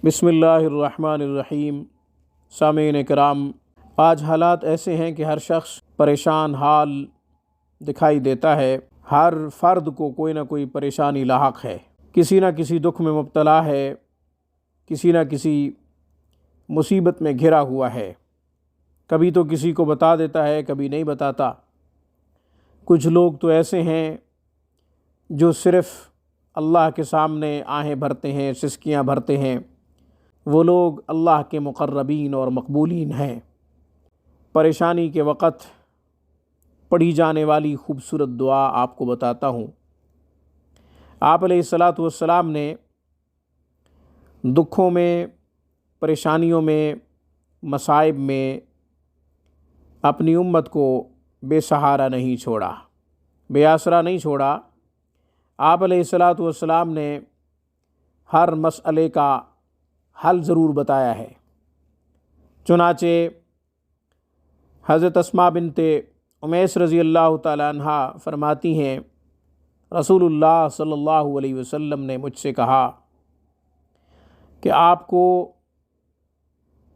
بسم اللہ الرحمن الرحیم۔ سامعین کرام، آج حالات ایسے ہیں کہ ہر شخص پریشان حال دکھائی دیتا ہے۔ ہر فرد کو کوئی نہ کوئی پریشانی لاحق ہے، کسی نہ کسی دکھ میں مبتلا ہے، کسی نہ کسی مصیبت میں گھرا ہوا ہے۔ کبھی تو کسی کو بتا دیتا ہے، کبھی نہیں بتاتا۔ کچھ لوگ تو ایسے ہیں جو صرف اللہ کے سامنے آہیں بھرتے ہیں، سسکیاں بھرتے ہیں۔ وہ لوگ اللہ کے مقربین اور مقبولین ہیں۔ پریشانی کے وقت پڑھی جانے والی خوبصورت دعا آپ کو بتاتا ہوں۔ آپ علیہ الصلاۃ والسلام نے دکھوں میں، پریشانیوں میں، مصائب میں اپنی امت کو بے سہارا نہیں چھوڑا، بے آسرا نہیں چھوڑا۔ آپ علیہ الصلاۃ والسلام نے ہر مسئلے کا حل ضرور بتایا ہے۔ چنانچہ حضرت اسماء بنت امیس رضی اللہ تعالی عنہ فرماتی ہیں، رسول اللہ صلی اللہ علیہ وسلم نے مجھ سے کہا کہ آپ کو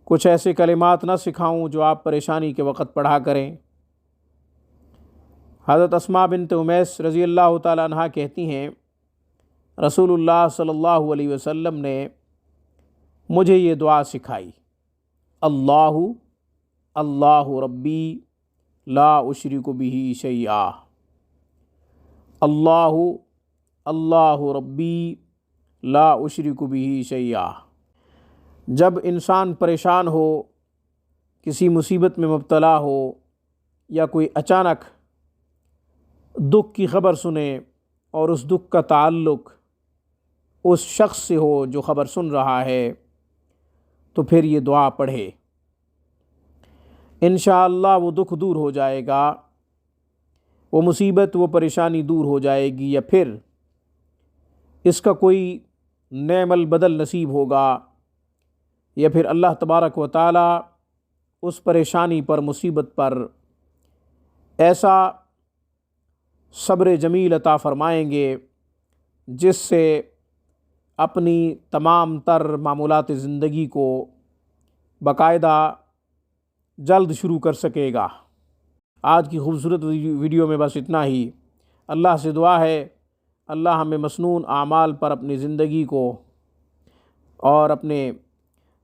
کچھ ایسے کلمات نہ سکھاؤں جو آپ پریشانی کے وقت پڑھا کریں۔ حضرت اسماء بنت امیس رضی اللہ تعالی عنہ کہتی ہیں، رسول اللہ صلی اللہ علیہ وسلم نے مجھے یہ دعا سکھائی، اللہ اللہ ربی لا اشرک بہ شیئا، اللہ اللہ ربی لا اشرک بہ شیئا۔ جب انسان پریشان ہو، کسی مصیبت میں مبتلا ہو، یا کوئی اچانک دکھ کی خبر سنے اور اس دکھ کا تعلق اس شخص سے ہو جو خبر سن رہا ہے، تو پھر یہ دعا پڑھے، انشاءاللہ وہ دکھ دور ہو جائے گا، وہ مصیبت، وہ پریشانی دور ہو جائے گی، یا پھر اس کا کوئی نعم البدل نصیب ہوگا، یا پھر اللہ تبارک و تعالی اس پریشانی پر، مصیبت پر ایسا صبر جمیل عطا فرمائیں گے جس سے اپنی تمام تر معمولات زندگی کو باقاعدہ جلد شروع کر سکے گا۔ آج کی خوبصورت ویڈیو میں بس اتنا ہی۔ اللہ سے دعا ہے اللہ ہمیں مسنون اعمال پر اپنی زندگی کو اور اپنے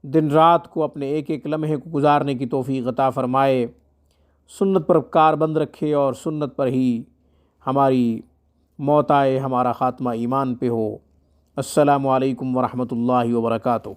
دن رات کو، اپنے ایک ایک لمحے کو گزارنے کی توفیق عطا فرمائے، سنت پر کاربند رکھے اور سنت پر ہی ہماری موت آئے، ہمارا خاتمہ ایمان پہ ہو۔ السلام علیکم ورحمۃ اللہ وبرکاتہ۔